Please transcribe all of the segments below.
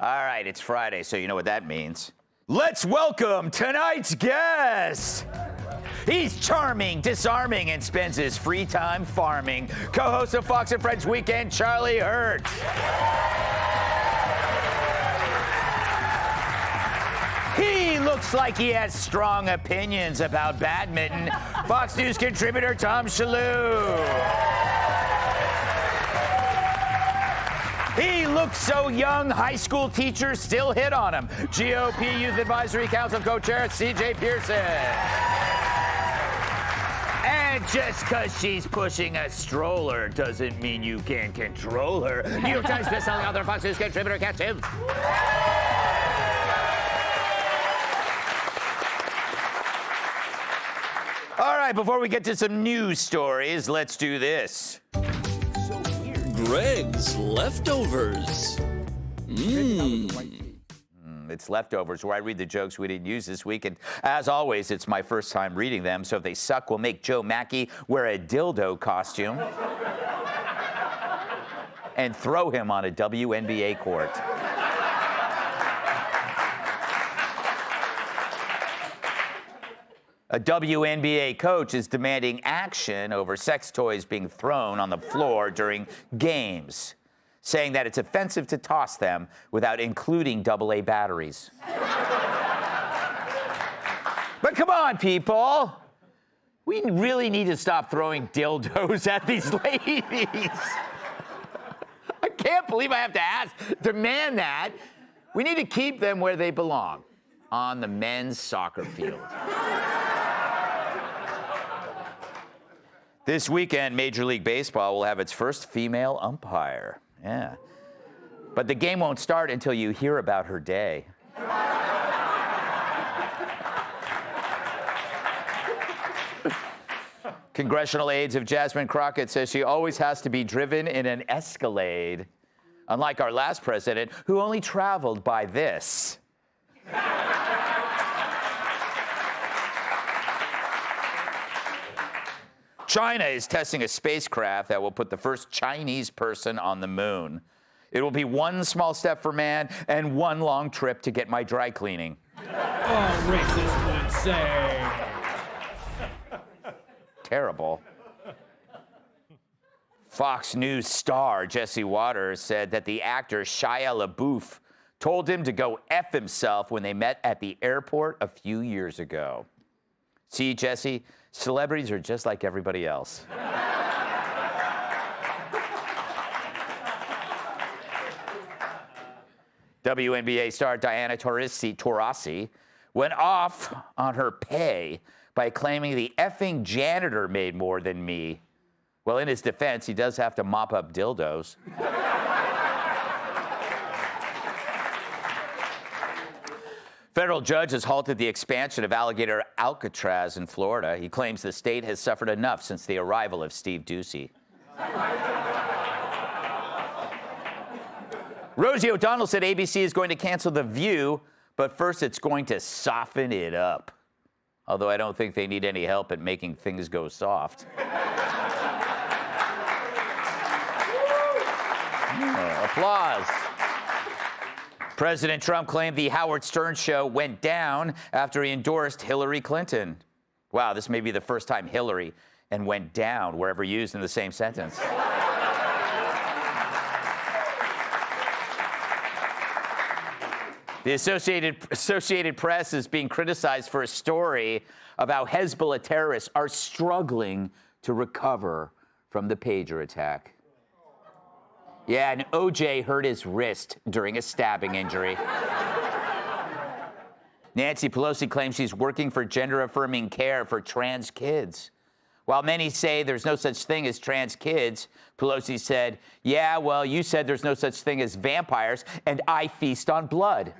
All right, it's Friday, so you know what that means. Let's welcome tonight's guest. He's charming, disarming, and spends his free time farming. Co-host of Fox and Friends Weekend, Charlie Hurt. He looks like he has strong opinions about badminton. Fox News contributor Tom Shalhoub. He looks so young, high school teachers still hit on him. GOP Youth Advisory Council co-chair C.J. Pearson. And just because she's pushing a stroller doesn't mean you can control her. New York Times bestselling author, Fox News contributor, Cat Tim. All right, before we get to some news stories, let's do this. Greg's Leftovers. It's Leftovers, where I read the jokes we didn't use this week. And as always, it's my first time reading them. So if they suck, we'll make Joe Mackey wear a dildo costume and throw him on a WNBA court. A WNBA coach is demanding action over sex toys being thrown on the floor during games, saying that it's offensive to toss them without including AA batteries. But come on, people. We really need to stop throwing dildos at these ladies. I can't believe I have to demand that. We need to keep them where they belong, on the men's soccer field. This weekend, Major League Baseball will have its first female umpire. Yeah. But the game won't start until you hear about her day. Congressional aides of Jasmine Crockett says she always has to be driven in an Escalade, unlike our last president, who only traveled by this. China is testing a spacecraft that will put the first Chinese person on the moon. It will be one small step for man and one long trip to get my dry cleaning. Oh, racist would say. Terrible. Fox News star Jesse Waters said that the actor Shia LaBeouf told him to go F himself when they met at the airport a few years ago. See, Jesse, celebrities are just like everybody else. WNBA star Diana Taurasi went off on her pay by claiming the effing janitor made more than me. Well, in his defense, he does have to mop up dildos. Federal judge has halted the expansion of alligator Alcatraz in Florida. He claims the state has suffered enough since the arrival of Steve Ducey. Rosie O'Donnell said ABC is going to cancel The View, but first it's going to soften it up. Although I don't think they need any help at making things go soft. Applause. President Trump claimed the Howard Stern show went down after he endorsed Hillary Clinton. Wow, this may be the first time Hillary and went down were ever used in the same sentence. The Associated Press is being criticized for a story of how Hezbollah terrorists are struggling to recover from the pager attack. Yeah, and OJ hurt his wrist during a stabbing injury. Nancy Pelosi claims she's working for gender-affirming care for trans kids. While many say there's no such thing as trans kids, Pelosi said, yeah, well, you said there's no such thing as vampires, and I feast on blood.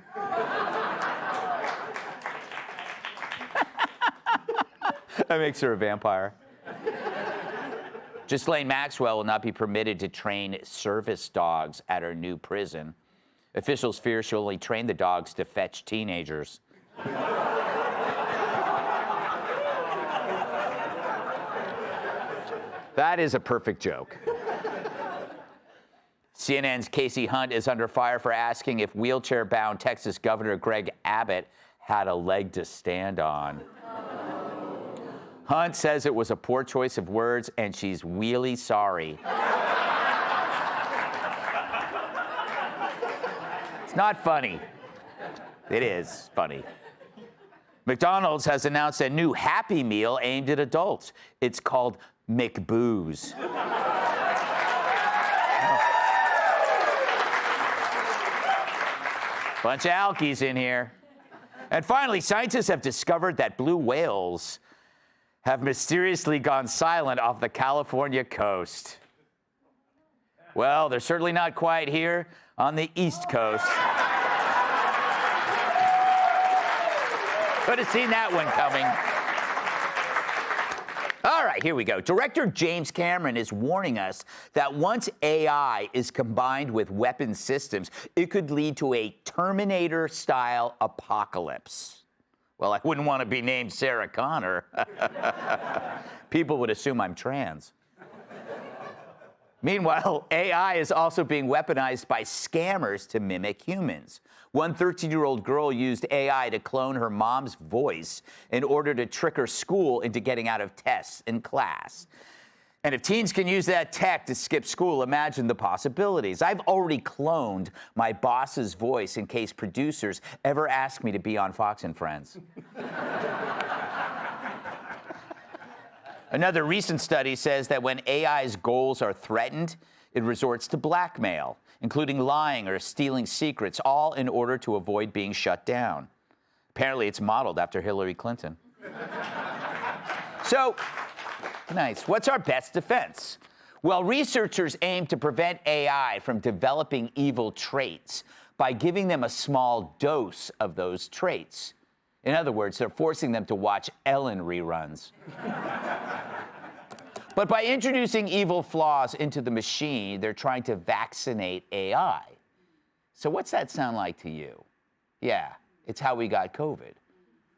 That makes her a vampire. Ghislaine Maxwell will not be permitted to train service dogs at her new prison. Officials fear she'll only train the dogs to fetch teenagers. That is a perfect joke. CNN's Casey Hunt is under fire for asking if wheelchair-bound Texas Governor Greg Abbott had a leg to stand on. Hunt says it was a poor choice of words, and she's really sorry. It's not funny. It is funny. McDonald's has announced a new Happy Meal aimed at adults. It's called McBooze. Bunch of alkies in here. And finally, scientists have discovered that blue whales have mysteriously gone silent off the California coast. Well, they're certainly not quiet here on the East Coast. Could have seen that one coming. All right, here we go. Director James Cameron is warning us that once AI is combined with weapon systems, it could lead to a Terminator-style apocalypse. Well, I wouldn't want to be named Sarah Connor. People would assume I'm trans. Meanwhile, AI is also being weaponized by scammers to mimic humans. One 13-year-old girl used AI to clone her mom's voice in order to trick her school into getting out of tests in class. And if teens can use that tech to skip school, imagine the possibilities. I've already cloned my boss's voice in case producers ever ask me to be on Fox and Friends. Another recent study says that when AI's goals are threatened, it resorts to blackmail, including lying or stealing secrets, all in order to avoid being shut down. Apparently, it's modeled after Hillary Clinton. So, nice. What's our best defense? Well, researchers aim to prevent AI from developing evil traits by giving them a small dose of those traits. In other words, they're forcing them to watch Ellen reruns. But by introducing evil flaws into the machine, they're trying to vaccinate AI. So what's that sound like to you? Yeah, it's how we got COVID.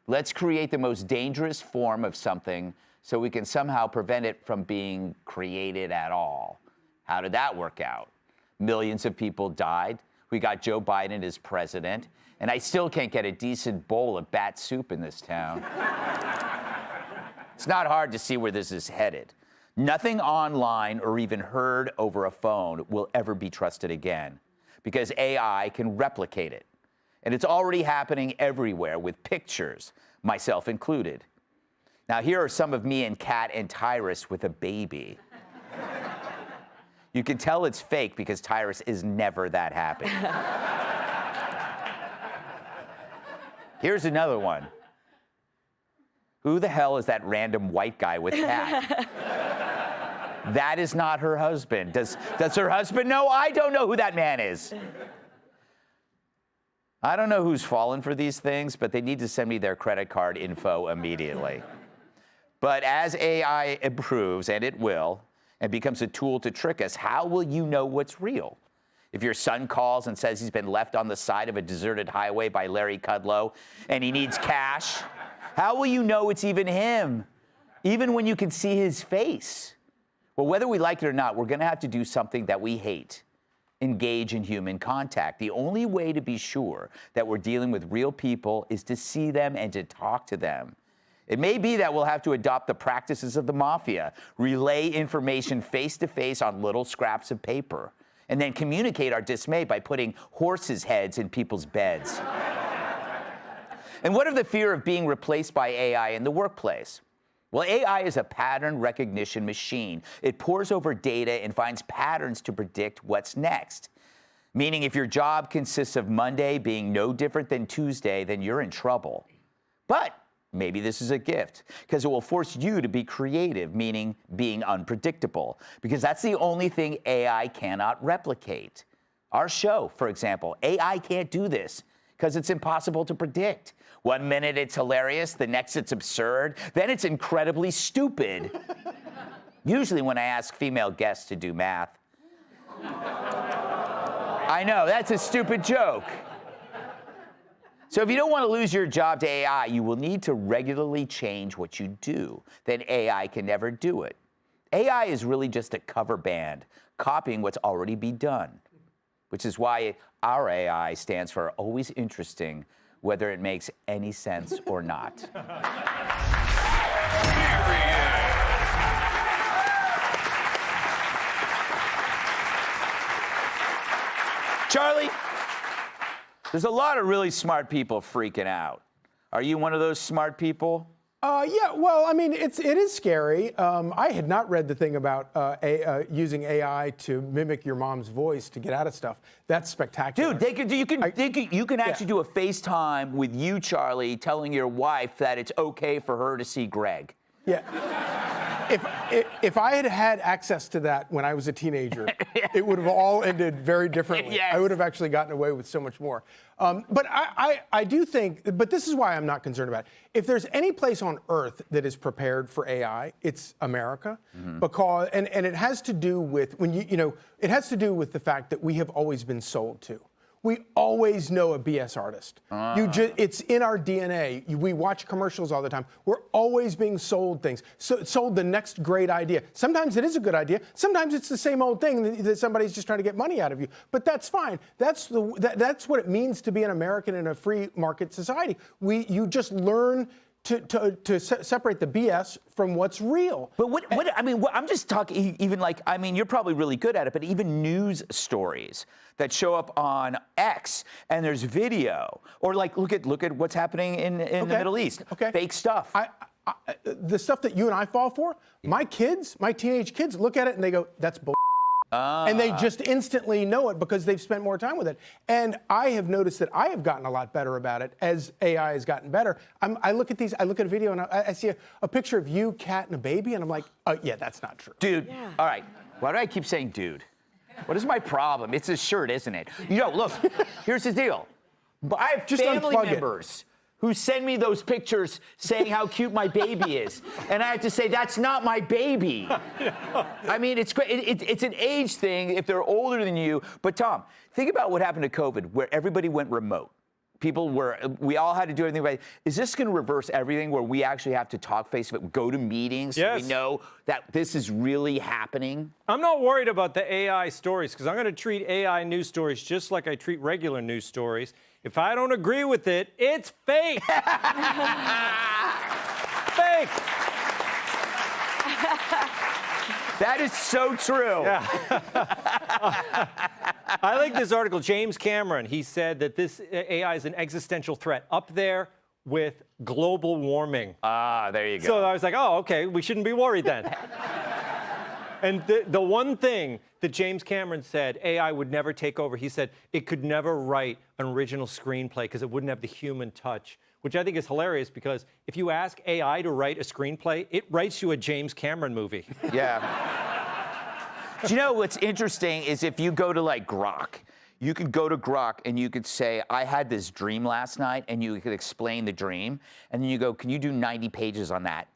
Let's create the most dangerous form of something so we can somehow prevent it from being created at all. How did that work out? Millions of people died. We got Joe Biden as president. And I still can't get a decent bowl of bat soup in this town. It's not hard to see where this is headed. Nothing online or even heard over a phone will ever be trusted again because AI can replicate it. And it's already happening everywhere with pictures, myself included. Now, here are some of me and Kat and Tyrus with a baby. You can tell it's fake because Tyrus is never that happy. Here's another one. Who the hell is that random white guy with Kat? That is not her husband. Does her husband know? I don't know who that man is. I don't know who's fallen for these things, but they need to send me their credit card info immediately. But as AI improves, and it will, and becomes a tool to trick us, how will you know what's real? If your son calls and says he's been left on the side of a deserted highway by Larry Kudlow and he needs cash, how will you know it's even him, even when you can see his face? Well, whether we like it or not, we're going to have to do something that we hate. Engage in human contact. The only way to be sure that we're dealing with real people is to see them and to talk to them. It may be that we'll have to adopt the practices of the mafia, relay information face-to-face on little scraps of paper, and then communicate our dismay by putting horses' heads in people's beds. And what of the fear of being replaced by AI in the workplace? Well, AI is a pattern recognition machine. It pores over data and finds patterns to predict what's next. Meaning if your job consists of Monday being no different than Tuesday, then you're in trouble. But maybe this is a gift, because it will force you to be creative, meaning being unpredictable, because that's the only thing AI cannot replicate. Our show, for example, AI can't do this because it's impossible to predict. 1 minute it's hilarious, the next it's absurd, then it's incredibly stupid. Usually when I ask female guests to do math. I know, that's a stupid joke. So if you don't want to lose your job to AI, you will need to regularly change what you do. Then AI can never do it. AI is really just a cover band, copying what's already been done. which is why our AI stands for always interesting, whether it makes any sense or not. Charlie, there's a lot of really smart people freaking out. Are you one of those smart people? Yeah, well, I mean, it is scary. I had not read the thing about using AI to mimic your mom's voice to get out of stuff. That's spectacular. Dude, you can actually do a FaceTime with you, Charlie, telling your wife that it's okay for her to see Greg. Yeah. If I had had access to that when I was a teenager, it would have all ended very differently. Yes. I would have actually gotten away with so much more. But I do think, but this is why I'm not concerned about it. If there's any place on earth that is prepared for AI, it's America, because and it has to do with it has to do with the fact that we have always been sold to. We always know a BS artist. It's in our DNA. We watch commercials all the time. We're always being sold things, sold the next great idea. Sometimes it is a good idea. Sometimes it's the same old thing that somebody's just trying to get money out of you. But that's fine. That's what it means to be an American in a free market society. You just learn to separate the BS from what's real. But I'm just talking, even you're probably really good at it, but even news stories that show up on X and there's video, or look at what's happening in the Middle East. Okay. Fake stuff. The stuff that you and I fall for, my teenage kids look at it and they go, that's bull. And they just instantly know it because they've spent more time with it. And I have noticed that I have gotten a lot better about it as AI has gotten better. I look at a video and I see a picture of you, cat, and a baby, and I'm like, oh, yeah, that's not true. Dude, all right. Why do I keep saying dude? What is my problem? It's his shirt, isn't it? Look, here's the deal. I have Just family unplug it. members who send me those pictures saying how cute my baby is. And I have to say, that's not my baby. I mean, it's great. It's an age thing if they're older than you. But Tom, think about what happened to COVID, where everybody went remote. We all had to do everything right. Is this going to reverse everything where we actually have to talk face-to-face, go to meetings, Yes. so we know that this is really happening? I'm not worried about the AI stories because I'm going to treat AI news stories just like I treat regular news stories. If I don't agree with it, it's fake. Fake. That is so true. Yeah. I like this article. James Cameron, he said that this AI is an existential threat up there with global warming. There you go. So I was like, oh, okay, we shouldn't be worried then. And the one thing that James Cameron said AI would never take over, he said it could never write an original screenplay because it wouldn't have the human touch, which I think is hilarious because if you ask AI to write a screenplay, it writes you a James Cameron movie. Yeah. Do you know what's interesting is if you go to Grok, you could go to Grok and you could say, I had this dream last night, and you could explain the dream. And then you go, can you do 90 pages on that?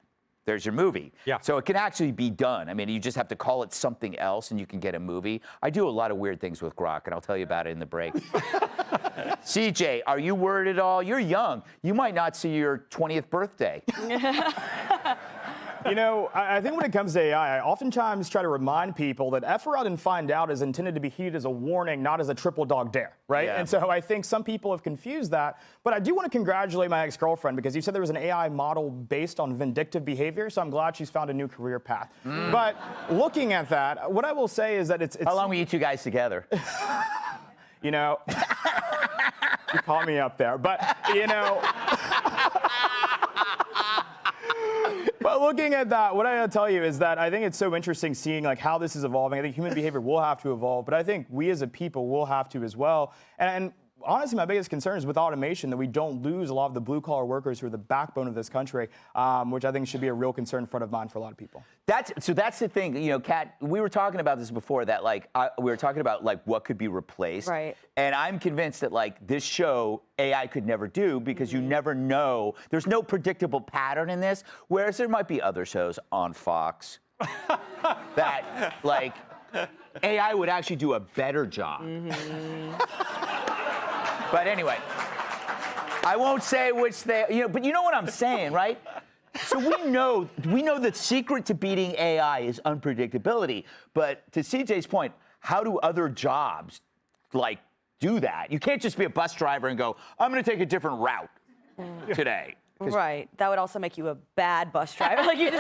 There's your movie. Yeah. So it can actually be done. I mean, you just have to call it something else and you can get a movie. I do a lot of weird things with Grok, and I'll tell you about it in the break. CJ, are you worried at all? You're young. You might not see your 20th birthday. I think when it comes to AI, I oftentimes try to remind people that F her out and find out is intended to be heeded as a warning, not as a triple dog dare, right? Yeah. And so I think some people have confused that. But I do want to congratulate my ex-girlfriend because you said there was an AI model based on vindictive behavior, so I'm glad she's found a new career path. But looking at that, what I will say is that it's How long were you two guys together? You caught me up there. But, But looking at that, what I gotta tell you is that I think it's so interesting seeing how this is evolving. I think human behavior will have to evolve, but I think we as a people will have to as well. And honestly, my biggest concern is with automation that we don't lose a lot of the blue-collar workers who are the backbone of this country, which I think should be a real concern front of mind for a lot of people. That's the thing, Kat, we were talking about this before, that we were talking about what could be replaced. Right. And I'm convinced that this show AI could never do because you never know. There's no predictable pattern in this, whereas there might be other shows on Fox that AI would actually do a better job. But anyway, I won't say which but you know what I'm saying, right? So we know the secret to beating AI is unpredictability. But to CJ's point, how do other jobs like do that. You can't just be a bus driver and go, I'm going to take a different route today. Right. That would also make you a bad bus driver. Like you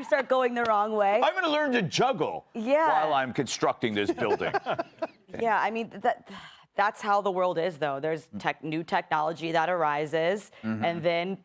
start going the wrong way. I'm going to learn to juggle while I'm constructing this building. Yeah, I mean that's how the world is, though. There's new technology that arises, and then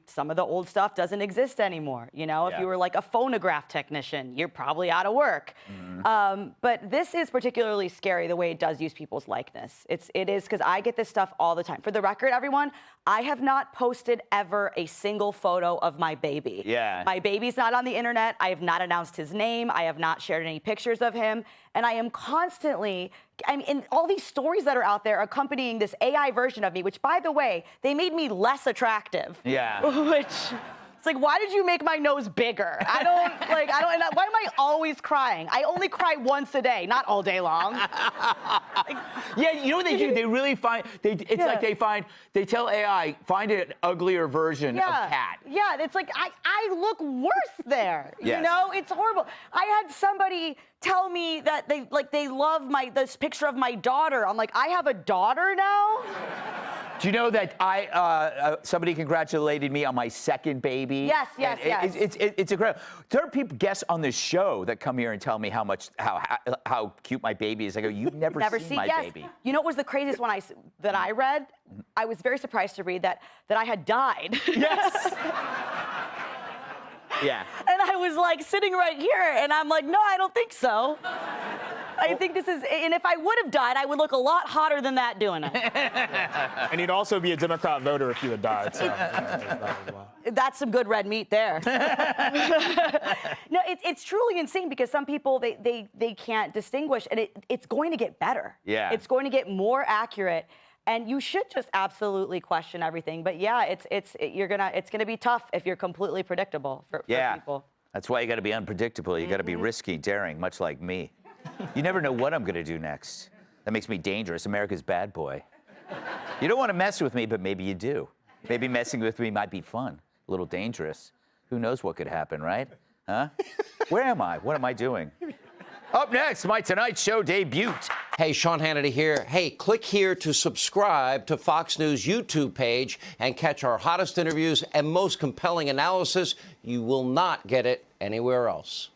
some of the old stuff doesn't exist anymore. You know, if you were like a phonograph technician, you're probably out of work. But this is particularly scary the way it does use people's likeness. It is because I get this stuff all the time. For the record, everyone, I have not posted ever a single photo of my baby. Yeah. My baby's not on the internet. I have not announced his name. I have not shared any pictures of him. And I am constantly, in all these stories that are out there accompanying this AI version of me, which, by the way, they made me less attractive. Yeah. Which, it's like, why did you make my nose bigger? why am I always crying? I only cry once a day, not all day long. Yeah, you know what they do? They really find, they tell AI, find an uglier version of Cat. Yeah, it's like, I look worse there. Yes. You know, it's horrible. I had somebody tell me that they love this picture of my daughter. I'm like, I have a daughter now? Do you know that somebody congratulated me on my second baby? Yes. It's incredible. There are people, guests on this show, that come here and tell me how cute my baby is. I go, you've never seen my baby. You know what was the craziest one that I read? I was very surprised to read that I had died. Yes. Yeah. And I was like sitting right here, and I'm like, no, I don't think so. I think this is, and if I would have died, I would look a lot hotter than that doing it. And you'd also be a Democrat voter if you had died. So. That's some good red meat there. No, it's truly insane because some people, they can't distinguish, and it's going to get better. Yeah. It's going to get more accurate. And you should just absolutely question everything. But yeah, it's gonna be tough if you're completely predictable for people. That's why you got to be unpredictable. You got to be risky, daring, much like me. You never know what I'm going to do next. That makes me dangerous, America's bad boy. You don't want to mess with me, but maybe you do. Maybe messing with me might be fun, a little dangerous. Who knows what could happen, right? Huh? Where am I? What am I doing? Up next, my Tonight Show debut. Hey, Sean Hannity here. Hey, click here to subscribe to Fox News YouTube page and catch our hottest interviews and most compelling analysis. You will not get it anywhere else.